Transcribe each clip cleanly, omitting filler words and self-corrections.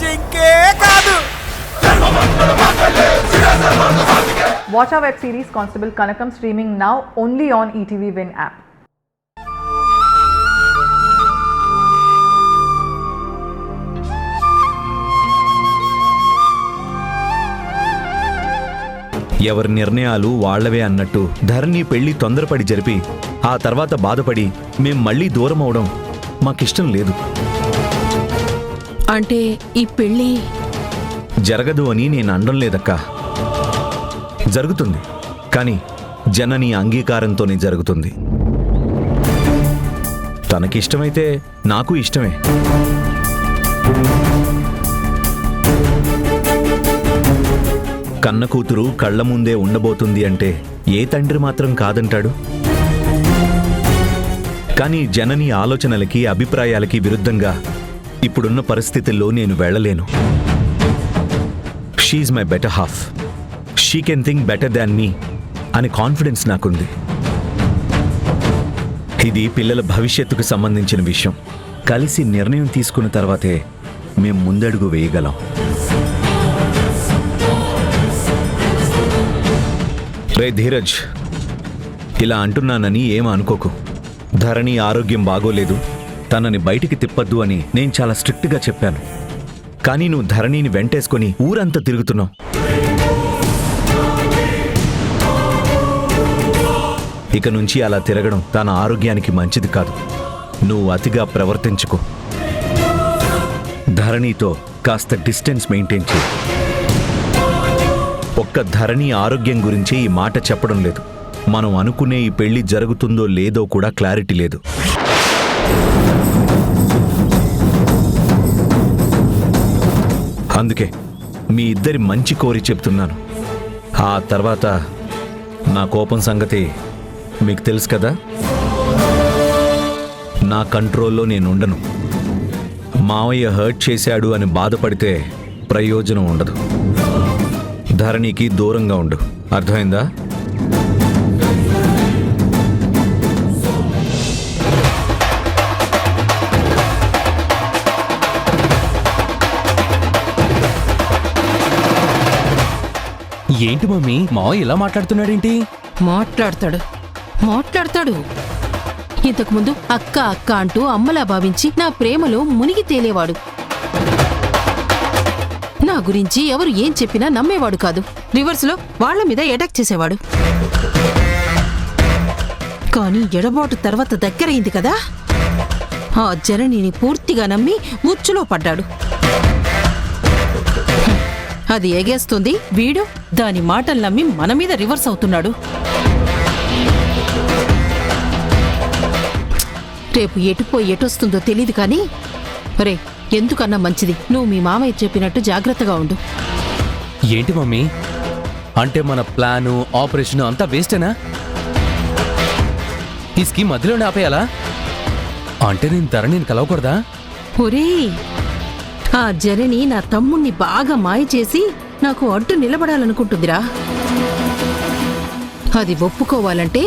జింకే కాదు. Watch our web series Constable Kanakam streaming now only on ETV Win app. ఎవరి నిర్ణయాలు వాళ్లవే అన్నట్టు ధరణి పెళ్లి తొందరపడి జరిపి ఆ తర్వాత బాధపడి మేం మళ్లీ దూరం అవడం మాకిష్టం లేదు. అంటే ఈ పెళ్లి జరగదు అని నేను అనడం లేదక్కా. జరుగుతుంది, కానీ జనని అంగీకారంతోనే జరుగుతుంది. తనకిష్టమైతే నాకు ఇష్టమే. కన్న కూతురు కళ్ల ముందే ఉండబోతుంది అంటే ఏ తండ్రి మాత్రం కాదంటాడు? కానీ జనని ఆలోచనలకి అభిప్రాయాలకి విరుద్ధంగా ఇప్పుడున్న పరిస్థితుల్లో నేను వెళ్ళలేను. She my better half. She can think better than me అని కాన్ఫిడెన్స్ నాకుంది. ఇది పిల్లల భవిష్యత్తుకు సంబంధించిన విషయం. కలిసి నిర్ణయం తీసుకున్న తర్వాతే మేం ముందడుగు వేయగలం. రే ధీరజ్, ఇలా అంటున్నానని ఏం అనుకోకు. ధరణి ఆరోగ్యం బాగోలేదు, తనని బయటికి తిప్పద్దు అని నేను చాలా స్ట్రిక్ట్గా చెప్పాను. కానీ నువ్వు ధరణిని వెంటేసుకొని ఊరంతా తిరుగుతున్నావు. ఇక నుంచి అలా తిరగడం తన ఆరోగ్యానికి మంచిది కాదు. నువ్వు అతిగా ప్రవర్తించుకో. ధరణితో కాస్త డిస్టెన్స్ మెయింటైన్ చేయి. ఒక్క ధరణి ఆరోగ్యం గురించే ఈ మాట చెప్పడం లేదు. మనం అనుకునే ఈ పెళ్లి జరుగుతుందో లేదో కూడా క్లారిటీ లేదు. అందుకే మీ ఇద్దరి మంచి కోరి చెప్తున్నాను. ఆ తర్వాత నా కోపం సంగతి మీకు తెలుసు కదా. నా కంట్రోల్లో నేను ఉండను. మావయ్య హర్ట్ చేశాడు అని బాధపడితే ప్రయోజనం ఉండదు. ధరణికి దూరంగా ఉండు, అర్థమైందా? ఏంటి మమ్మీ, మావయ్య ఇలా మాట్లాడుతున్నాడేంటి? మాట్లాడతాడు. ఇంతకుముందు అక్క అక్క అంటూ అమ్మలా భావించి నా ప్రేమలో మునిగి తేలేవాడు. నా గురించి ఎవరు ఏం చెప్పినా నమ్మేవాడు కాదు. రివర్స్లో వాళ్ల మీద అటాక్ చేసేవాడు. కానీ ఎడబాటు తర్వాత దగ్గరైంది కదా, ఆ జననిని పూర్తిగా నమ్మి ముచ్చులో పడ్డాడు. అది ఎగేస్తుంది, వీడు దాని మాటలు నమ్మి మన మీద రివర్స్ అవుతున్నాడు. రేపు ఎటుపోయి ఎటొస్తుందో తెలీదు కానీ రే, ఎందుకన్నా మంచిది నువ్వు మీ మామయ్య చెప్పినట్టు జాగ్రత్తగా ఉండు. ఏంటి మమ్మీ, అంటే మన ప్లాను ఆపరేషన్ అంతా వేస్టేనా? ఈ స్కీమ్ మధ్యలోనే ఆపేయాలా? అంటే నేను ధరణిని కలవకూడదా? ఒరే, ఆ జనని నా తమ్ముణ్ణి బాగా మాయ చేసి నాకు అడ్డు నిలబడాలనుకుంటుందిరా. అది ఒప్పుకోవాలంటే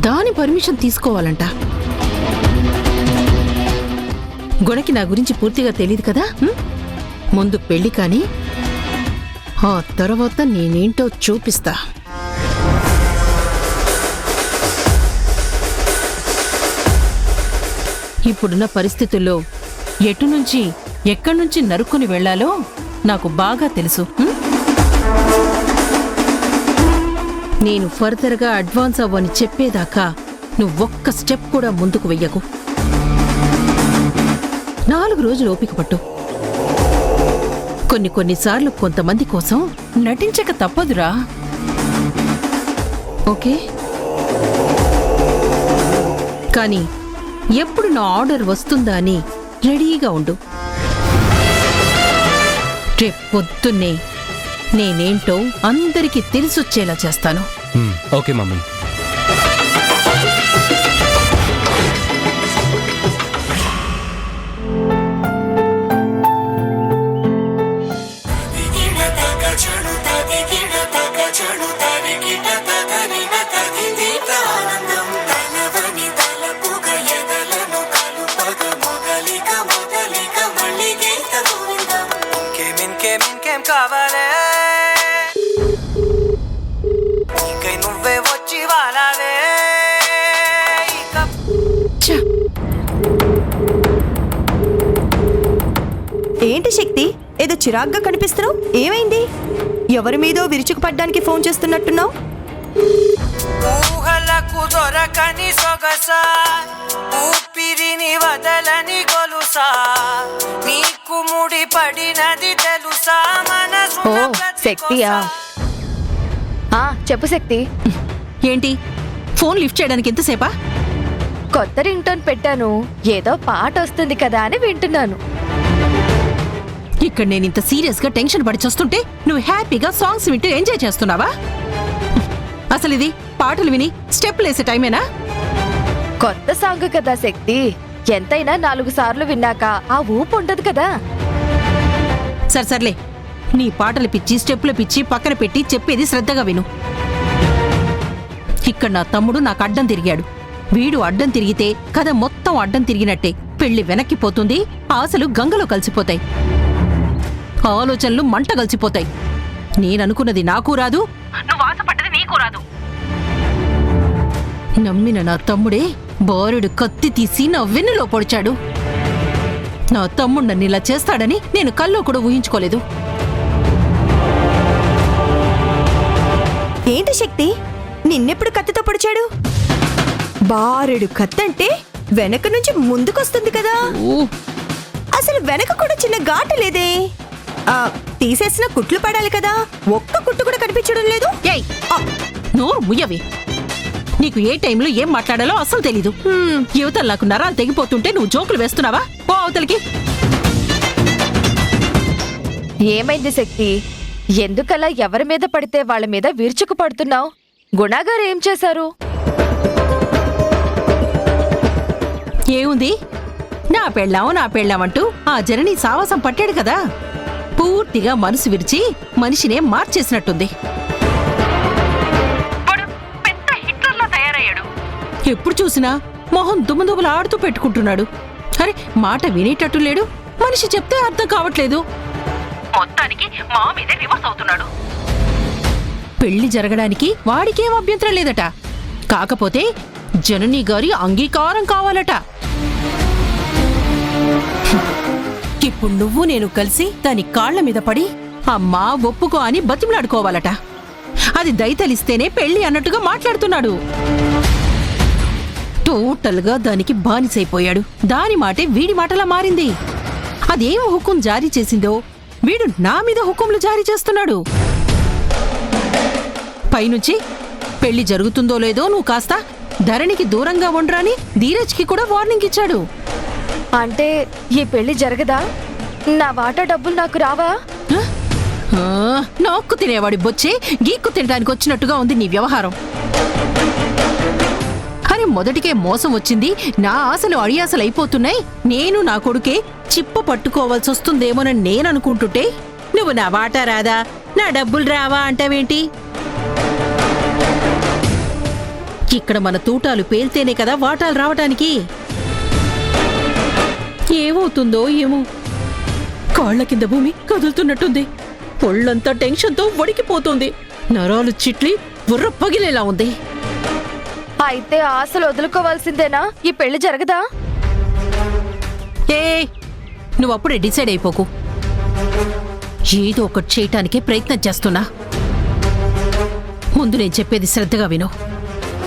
దాని పర్మిషన్ తీసుకోవాలంట. గొడకి నా గురించి పూర్తిగా తెలీదు కదా. ముందు పెళ్లి కాని ఆ తర్వాత నేనేంటో చూపిస్తా. ఇప్పుడున్న పరిస్థితుల్లో ఎటు నుంచి ఎక్కడి నుంచి నరుక్కుని వెళ్లాలో నాకు బాగా తెలుసు. నేను ఫర్దర్గా అడ్వాన్స్ అవ్వని చెప్పేదాకా నువ్వొక్క స్టెప్ కూడా ముందుకు వెయ్యకు. 4 రోజులు ఓపిక పట్టు. కొన్నిసార్లు కొంతమంది కోసం నటించక తప్పదురా. ఓకే? కానీ ఎప్పుడు నా ఆర్డర్ వస్తుందా అని రెడీగా ఉండు. రేపు పొద్దున్నే నేనేంటో అందరికీ తెలిసొచ్చేలా చేస్తాను. Okay mummy. ఇంకేం కావాలే ఇకై నువ్వే వచ్చి వాలావే ఇక ఏంటి శక్తి, ఏదో చిరాగ్గా కనిపిస్తున్నావు, ఏమైంది? ఎవరి మీదో విరుచుకుపడ్డానికి ఫోన్ చేస్తున్నట్టున్నావు. ఊహలకు దొరకని సొగస ఊపిరిని వదలని గొలుసా నీకు ముడి పడినది తెలుసా మనసు ఓ శక్తియా? చెప్పు శక్తి. ఏంటి ఫోన్ లిఫ్ట్ చేయడానికి ఎంతసేపా? కొత్త రింగ్ టోన్ పెట్టాను, ఏదో పాట వస్తుంది కదా అని వింటున్నాను. ఇక్కడ నేను ఇంత సీరియస్ గా టెన్షన్ పడి చూస్తుంటే నువ్వు హ్యాపీగా సాంగ్స్ వింటూ ఎంజాయ్ చేస్తున్నావా? అసలు ఇది పాటలు విని స్టెప్ లేసే టైమేనా? కొత్త సాంగ్ కదా శక్తి, ఎంతైనా 4 సార్లు విన్నాక ఆ ఊపు ఉండదు కదా. సర్లే, నీ పాటలు పిచ్చి స్టెప్పులు పిచ్చి పక్కన పెట్టి చెప్పేది శ్రద్ధగా విను. ఇక్కడ నా తమ్ముడు నాకు అడ్డం తిరిగాడు. వీడు అడ్డం తిరిగితే కథ మొత్తం అడ్డం తిరిగినట్టే. పెళ్లి వెనక్కిపోతుంది, ఆశలు గంగలో కలిసిపోతాయి, ఆలోచనలు మంట కలిసిపోతాయి. నేననుకున్నది నాకు రాదు, నువ్వు ఆశపడ్డది నీకు రాదు. నమ్మిన నా తమ్ముడే బారుడు కత్తి తీసి నా వెన్నులో పొడిచాడు. నా తమ్ముడు నన్ను ఇలా చేస్తాడని నేను కల్లో కూడా ఊహించుకోలేదు. ఏంటి శక్తి, నిన్నెప్పుడు కత్తితో పొడిచాడు? బారెడు కత్తంటే వెనక నుంచి ముందుకొస్తుంది కదా, అసలు వెనక కూడా చిన్న ఘాటు లేదే. తీసేసిన కుట్లు పడాలి కదా, ఒక్క కుట్టు కూడా కనిపించడం లేదు. ఏయ్, నోరు ముయ్యవే. నీకు ఏ టైంలో ఏం మాట్లాడాలో అసలు తెలీదు. యువతలు నాకు నరాలు తెగిపోతుంటే నువ్వు జోకులు వేస్తున్నావా? ఓ అవతలికి. ఏమైంది శక్తి? ఎందుకలా ఎవరి మీద పడితే వాళ్ళ మీద విరుచుకు పడుతున్నావు? గుణాగారు ఏం చేశారు? ఏముంది, నా పెళ్ళామంటూ ఆ జనని సావాసం పట్టాడు కదా. పూర్తిగా మనసు విరిచి మనిషినే మార్చేసినట్టుంది. ఎప్పుడు చూసినా మొహం దుమ్ముదుమ్ములు ఆడుతూ పెట్టుకుంటున్నాడు. అరే, మాట వినేటట్టు లేడు, మనిషి చెప్తే అర్థం కావట్లేదు. మొత్తానికి మా మీదే రివర్స్ అవుతున్నాడు. పెళ్లి జరగడానికి వాడికేం అభ్యంతరం లేదట, కాకపోతే జనని గారి అంగీకారం కావాలట. ఇప్పుడు నువ్వు నేను కలిసి దాని కాళ్ల మీద పడి అమ్మా ఒప్పుకో అని బతిమలాడుకోవాలట. అది దయతలిస్తేనే పెళ్లి అన్నట్టుగా మాట్లాడుతున్నాడు. టోటల్గా దానికి బానిసైపోయాడు. దాని మాటే వీడి మాటలా మారింది. అదేం హుకుం జారీ చేసిందో వీడు నా మీద హుకుంలు జారీ చేస్తున్నాడు. పైనుంచి పెళ్లి జరుగుతుందో లేదో నువ్వు కాస్త ధరణికి దూరంగా ఉండరాని ధీరజ్కి కూడా వార్నింగ్ ఇచ్చాడు. అంటే ఈ పెళ్లి జరగదా? నా వాటా డబ్బులు నాకు రావా? నోక్కు తినేవాడి బొచ్చే గీక్కు తినడానికి వచ్చినట్టుగా ఉంది నీ వ్యవహారం. అరే, మొదటికే మోసం వచ్చింది, నా ఆశలు అడియాసలు అయిపోతున్నాయి. నేను నా కొడుకే చిప్పు పట్టుకోవాల్సి వస్తుందేమోనని నేననుకుంటుంటే నువ్వు నా వాటా రాదా, నా డబ్బులు రావా అంటావేంటి? ఇక్కడ మన తూటాలు పేల్తేనే కదా వాటాలు రావటానికి. ఏమవుతుందో ఏమో, కాళ్ల కింద భూమి కదులుతున్నట్టుంది. ఒళ్ళంతా టెన్షన్తో వడికిపోతుంది. నరాలు చిట్లి బుర్ర పగిలేలా ఉంది. అయితే ఆశలు వదులుకోవాల్సిందేనా? ఈ పెళ్లి జరగదా? ఏ, నువ్వప్పుడే డిసైడ్ అయిపోకు. ఏదో ఒకటి చేయటానికే ప్రయత్నం చేస్తున్నా. ముందు నేను చెప్పేది శ్రద్ధగా విను.